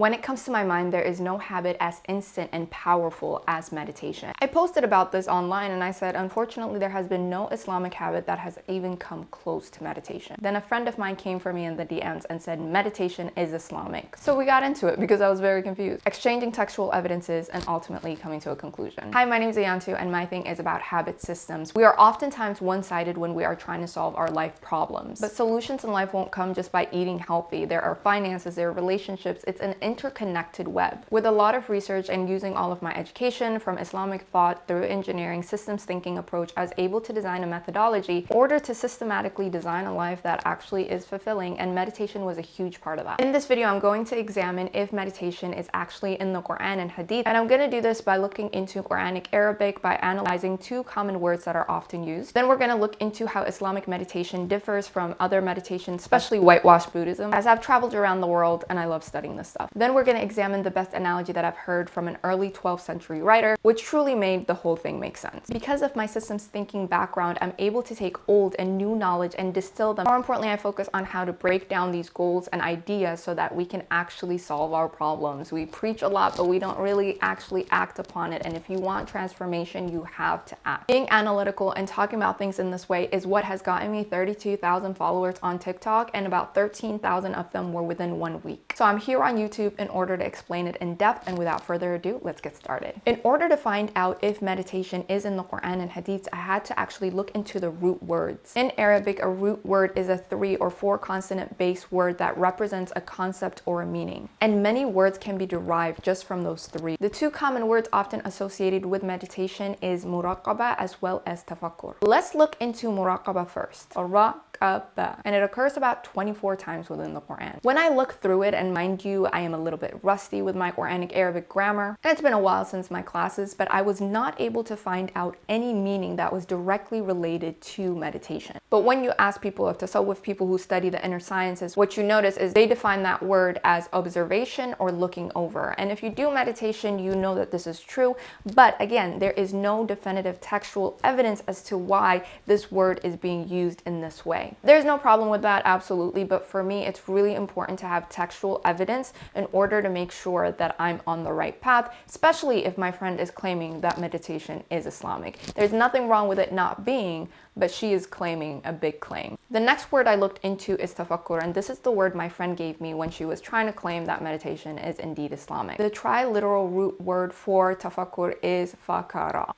When it comes to my mind, there is no habit as instant and powerful as meditation. I posted about this online and I said, unfortunately, there has been no Islamic habit that has even come close to meditation. Then a friend of mine came for me in the DMs and said, meditation is Islamic. So we got into it because I was very confused, exchanging textual evidences and ultimately coming to a conclusion. Hi, my name is Ayantu and my thing is about habit systems. We are oftentimes one-sided when we are trying to solve our life problems, but solutions in life won't come just by eating healthy. There are finances, there are relationships. It's an interconnected web. With a lot of research and using all of my education from Islamic thought through engineering systems thinking approach, I was able to design a methodology in order to systematically design a life that actually is fulfilling, and meditation was a huge part of that. In this video, I'm going to examine if meditation is actually in the Quran and Hadith, and I'm going to do this by looking into Quranic Arabic by analyzing two common words that are often used. Then we're going to look into how Islamic meditation differs from other meditations, especially whitewashed Buddhism, as I've traveled around the world and I love studying this stuff. Then we're going to examine the best analogy that I've heard from an early 12th century writer, which truly made the whole thing make sense. Because of my systems thinking background, I'm able to take old and new knowledge and distill them. More importantly, I focus on how to break down these goals and ideas so that we can actually solve our problems. We preach a lot, but we don't really actually act upon it. And if you want transformation, you have to act. Being analytical and talking about things in this way is what has gotten me 32,000 followers on TikTok, and about 13,000 of them were within 1 week. So I'm here on YouTube in order to explain it in depth, and without further ado, let's get started. In order to find out if meditation is in the Quran and Hadith, I had to actually look into the root words. In Arabic, a root word is a 3 or 4 consonant based word that represents a concept or a meaning, and many words can be derived just from those 3. The 2 common words often associated with meditation is muraqaba as well as tafakkur. Let's look into muraqaba first. And it occurs about 24 times within the Quran. When I look through it, and mind you, I am a little bit rusty with my Quranic Arabic grammar, and it's been a while since my classes, but I was not able to find out any meaning that was directly related to meditation. But when you ask people of tasawwuf, people who study the inner sciences, what you notice is they define that word as observation or looking over. And if you do meditation, you know that this is true. But again, there is no definitive textual evidence as to why this word is being used in this way. There's no problem with that, absolutely, but for me, it's really important to have textual evidence in order to make sure that I'm on the right path, especially if my friend is claiming that meditation is Islamic. There's nothing wrong with it not being, but she is claiming a big claim. The next word I looked into is tafakkur, and this is the word my friend gave me when she was trying to claim that meditation is indeed Islamic. The triliteral root word for tafakkur is fakara.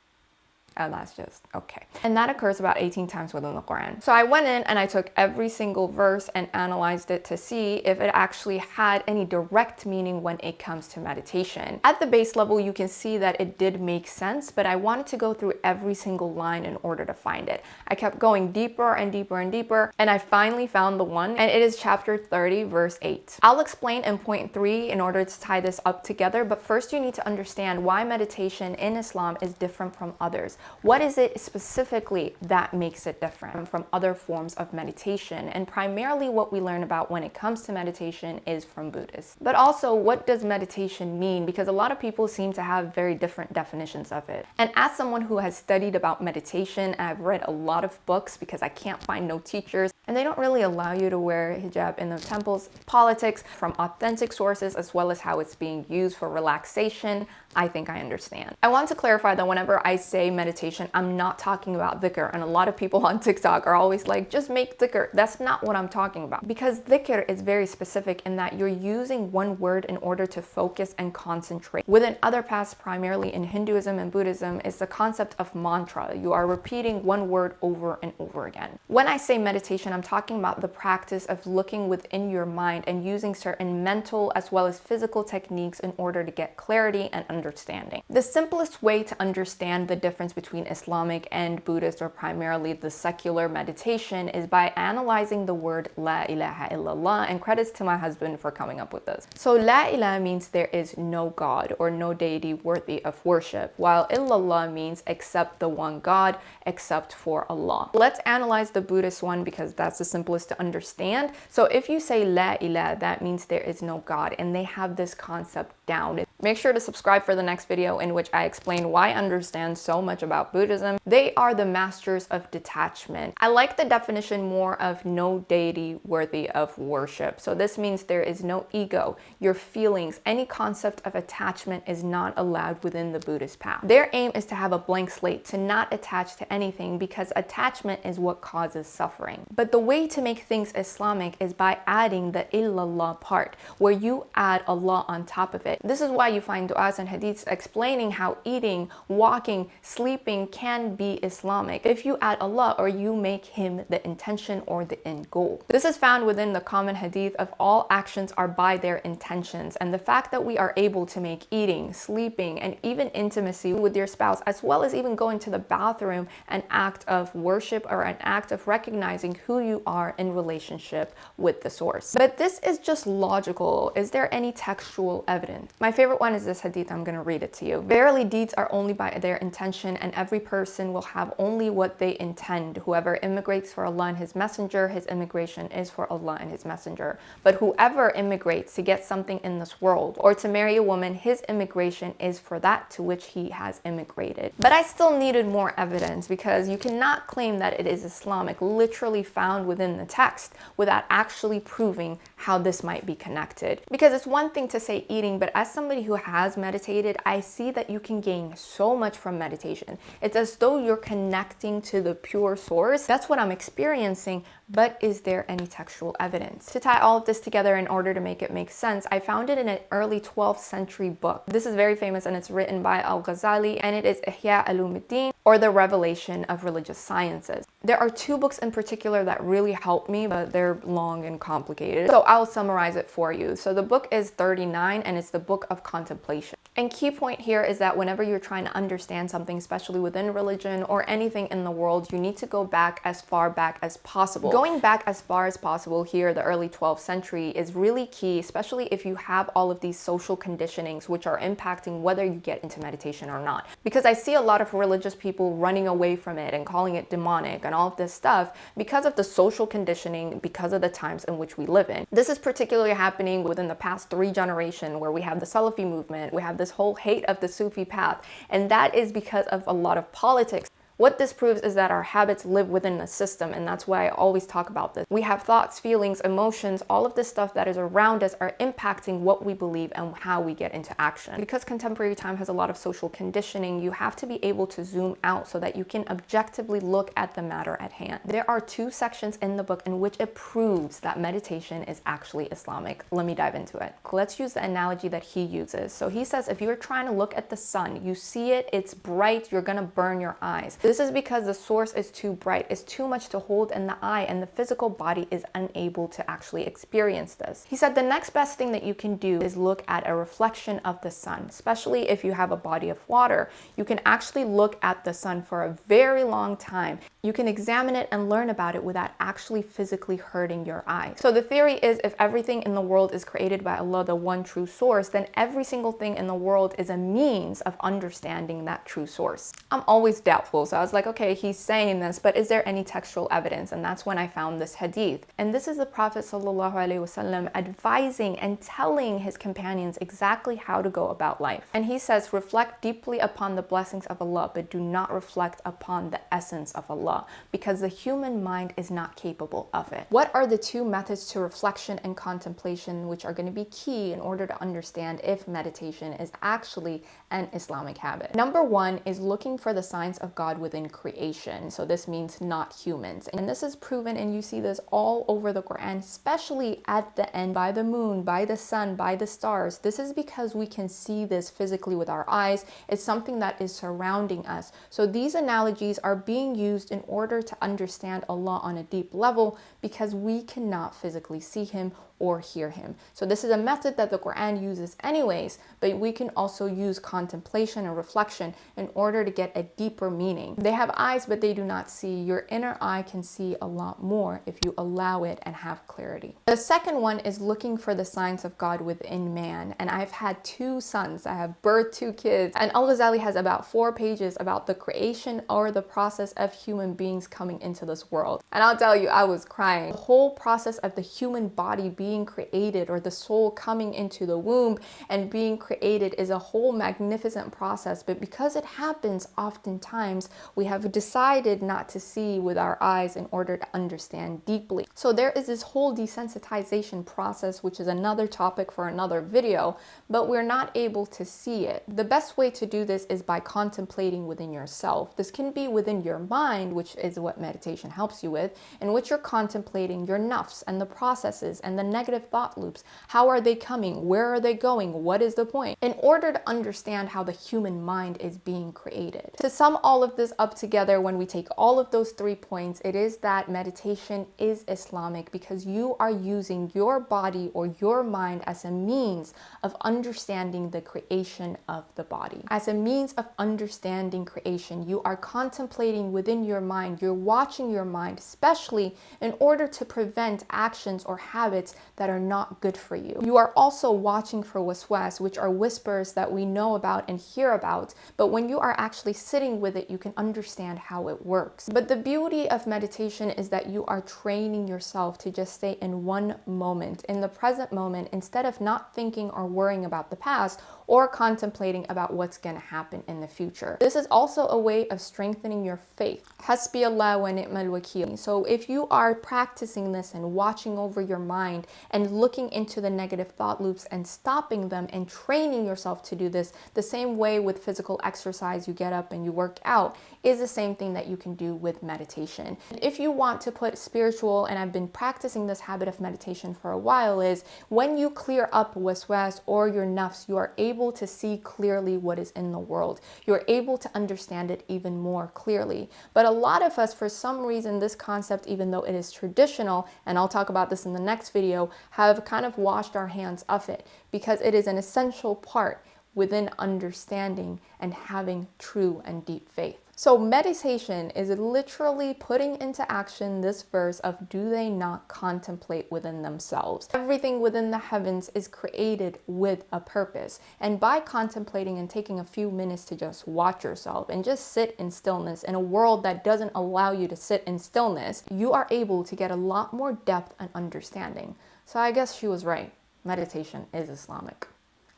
And that's just okay. And that occurs about 18 times within the Quran. So I went in and I took every single verse and analyzed it to see if it actually had any direct meaning when it comes to meditation. At the base level, you can see that it did make sense, but I wanted to go through every single line in order to find it. I kept going deeper and deeper and deeper, and I finally found the one, and it is chapter 30, verse 8. I'll explain in point 3 in order to tie this up together, but first you need to understand why meditation in Islam is different from others. What is it specifically that makes it different from other forms of meditation? And primarily what we learn about when it comes to meditation is from Buddhists. But also, what does meditation mean? Because a lot of people seem to have very different definitions of it. And as someone who has studied about meditation, and I've read a lot of books because I can't find no teachers, and they don't really allow you to wear hijab in the temples, politics from authentic sources, as well as how it's being used for relaxation, I think I understand. I want to clarify that whenever I say meditation, I'm not talking about dhikr, and a lot of people on TikTok are always like, just make dhikr. That's not what I'm talking about, because dhikr is very specific in that you're using one word in order to focus and concentrate. Within other paths, primarily in Hinduism and Buddhism, is the concept of mantra. You are repeating one word over and over again. When I say meditation, I'm talking about the practice of looking within your mind and using certain mental as well as physical techniques in order to get clarity and understanding. The simplest way to understand the difference between Islamic and Buddhist, or primarily the secular meditation, is by analyzing the word La ilaha illallah, and credits to my husband for coming up with this. So La ilaha means there is no God or no deity worthy of worship, while illallah means except the one God, except for Allah. Let's analyze the Buddhist one because that's the simplest to understand. So if you say La ilaha, that means there is no God, and they have this concept down. Make sure to subscribe for the next video in which I explain why I understand so much about Buddhism. They are the masters of detachment. I like the definition more of no deity worthy of worship. So this means there is no ego, your feelings, any concept of attachment is not allowed within the Buddhist path. Their aim is to have a blank slate, to not attach to anything, because attachment is what causes suffering. But the way to make things Islamic is by adding the illallah part, where you add Allah on top of it. This is why you find du'as and hadiths explaining how eating, walking, sleeping can be Islamic if you add Allah or you make him the intention or the end goal. This is found within the common hadith of all actions are by their intentions, and the fact that we are able to make eating, sleeping, and even intimacy with your spouse, as well as even going to the bathroom, an act of worship or an act of recognizing who you are in relationship with the source. But this is just logical. Is there any textual evidence? My favorite one is this hadith. I'm going to read it to you. Verily, deeds are only by their intention, and every person will have only what they intend. Whoever immigrates for Allah and his messenger, his immigration is for Allah and his messenger. But whoever immigrates to get something in this world or to marry a woman, his immigration is for that to which he has immigrated. But I still needed more evidence, because you cannot claim that it is Islamic, literally found within the text, without actually proving how this might be connected. Because it's one thing to say eating, but as somebody who has meditated, I see that you can gain so much from meditation. It's as though you're connecting to the pure source. That's what I'm experiencing. But is there any textual evidence? To tie all of this together in order to make it make sense, I found it in an early 12th century book. This is very famous, and it's written by Al-Ghazali, and it is Ihya Ulumuddin, or the Revelation of Religious Sciences. There are two books in particular that really helped me, but they're long and complicated, so I'll summarize it for you. So the book is 39, and it's the Book of Contemplation. And key point here is that whenever you're trying to understand something, especially within religion or anything in the world, you need to go back as far back as possible. Going back as far as possible here, the early 12th century, is really key, especially if you have all of these social conditionings which are impacting whether you get into meditation or not. Because I see a lot of religious people running away from it and calling it demonic and all of this stuff because of the social conditioning, because of the times in which we live in. This is particularly happening within the past 3 generations, where we have the Salafi movement, we have this whole hate of the Sufi path, and that is because of a lot of politics. What this proves is that our habits live within a system, and that's why I always talk about this. We have thoughts, feelings, emotions, all of this stuff that is around us are impacting what we believe and how we get into action. Because contemporary time has a lot of social conditioning, you have to be able to zoom out so that you can objectively look at the matter at hand. There are 2 sections in the book in which it proves that meditation is actually Islamic. Let me dive into it. Let's use the analogy that he uses. So he says, if you're trying to look at the sun, you see it, it's bright, you're gonna burn your eyes. This is because the source is too bright, it's too much to hold in the eye, and the physical body is unable to actually experience this. He said the next best thing that you can do is look at a reflection of the sun, especially if you have a body of water. You can actually look at the sun for a very long time. You can examine it and learn about it without actually physically hurting your eyes. So the theory is, if everything in the world is created by Allah, the one true source, then every single thing in the world is a means of understanding that true source. I'm always doubtful, so I was like, okay, he's saying this, but is there any textual evidence? And that's when I found this hadith. And this is the Prophet ﷺ advising and telling his companions exactly how to go about life. And he says, reflect deeply upon the blessings of Allah, but do not reflect upon the essence of Allah, because the human mind is not capable of it. What are the 2 methods to reflection and contemplation which are going to be key in order to understand if meditation is actually an Islamic habit? Number 1 is looking for the signs of God within creation. So this means not humans. And this is proven, and you see this all over the Quran, especially at the end, by the moon, by the sun, by the stars. This is because we can see this physically with our eyes. It's something that is surrounding us. So these analogies are being used in order to understand Allah on a deep level, because we cannot physically see him or hear him. So this is a method that the Quran uses anyways, but we can also use contemplation and reflection in order to get a deeper meaning. seeing. They have eyes, but they do not see. Your inner eye can see a lot more if you allow it and have clarity. The second one is looking for the signs of God within man. And I've had 2 sons. I have birthed 2 kids. And Al-Ghazali has about 4 pages about the creation or the process of human beings coming into this world. And I'll tell you, I was crying. The whole process of the human body being created, or the soul coming into the womb and being created, is a whole magnificent process. But because it happens oftentimes, we have decided not to see with our eyes in order to understand deeply. So there is this whole desensitization process, which is another topic for another video, but we're not able to see it. The best way to do this is by contemplating within yourself. This can be within your mind, which is what meditation helps you with, in which you're contemplating your nafs and the processes and the negative thought loops. How are they coming? Where are they going? What is the point? In order to understand how the human mind is being created. To sum all of this up together, when we take all of those 3 points, it is that meditation is Islamic because you are using your body or your mind as a means of understanding the creation of the body. As a means of understanding creation, you are contemplating within your mind, you're watching your mind, especially in order to prevent actions or habits that are not good for you. You are also watching for waswas, which are whispers that we know about and hear about, but when you are actually sitting with it, you can understand how it works. But the beauty of meditation is that you are training yourself to just stay in one moment, in the present moment, instead of not thinking or worrying about the past or contemplating about what's going to happen in the future. This is also a way of strengthening your faith. Hasbi Allah wa ni'mal wakeel. So if you are practicing this and watching over your mind and looking into the negative thought loops and stopping them and training yourself to do this, the same way with physical exercise, you get up and you work out, is the same thing that you can do with meditation. If you want to put spiritual, and I've been practicing this habit of meditation for a while, is when you clear up waswas or your nafs, you are able to see clearly what is in the world. You're able to understand it even more clearly. But a lot of us, for some reason, this concept, even though it is traditional, and I'll talk about this in the next video, have kind of washed our hands of it because it is an essential part within understanding and having true and deep faith. So meditation is literally putting into action this verse of, do they not contemplate within themselves? Everything within the heavens is created with a purpose. And by contemplating and taking a few minutes to just watch yourself and just sit in stillness in a world that doesn't allow you to sit in stillness, you are able to get a lot more depth and understanding. So I guess she was right. Meditation is Islamic.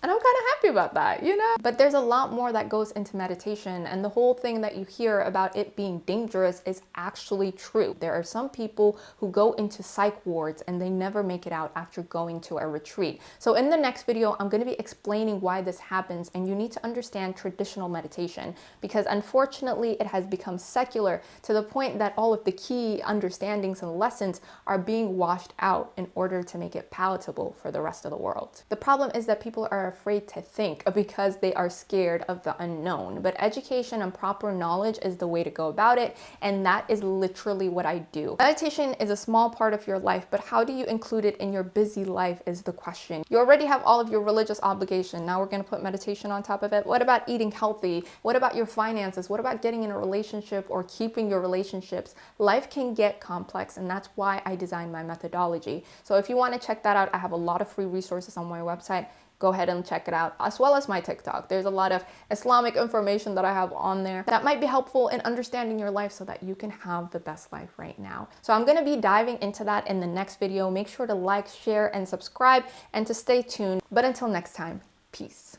And I'm kind of happy about that, you know? But there's a lot more that goes into meditation, and the whole thing that you hear about it being dangerous is actually true. There are some people who go into psych wards and they never make it out after going to a retreat. So in the next video, I'm going to be explaining why this happens, and you need to understand traditional meditation because unfortunately it has become secular to the point that all of the key understandings and lessons are being washed out in order to make it palatable for the rest of the world. The problem is that people are afraid to think because they are scared of the unknown. But education and proper knowledge is the way to go about it, and that is literally what I do. Meditation is a small part of your life, but how do you include it in your busy life is the question. You already have all of your religious obligation. Now we're going to put meditation on top of it. What about eating healthy? What about your finances? What about getting in a relationship or keeping your relationships? Life can get complex, and that's why I designed my methodology. So if you want to check that out, I have a lot of free resources on my website. Go ahead and check it out, as well as my TikTok. There's a lot of Islamic information that I have on there that might be helpful in understanding your life so that you can have the best life right now. So I'm going to be diving into that in the next video. Make sure to like, share, and subscribe, and to stay tuned. But until next time, peace.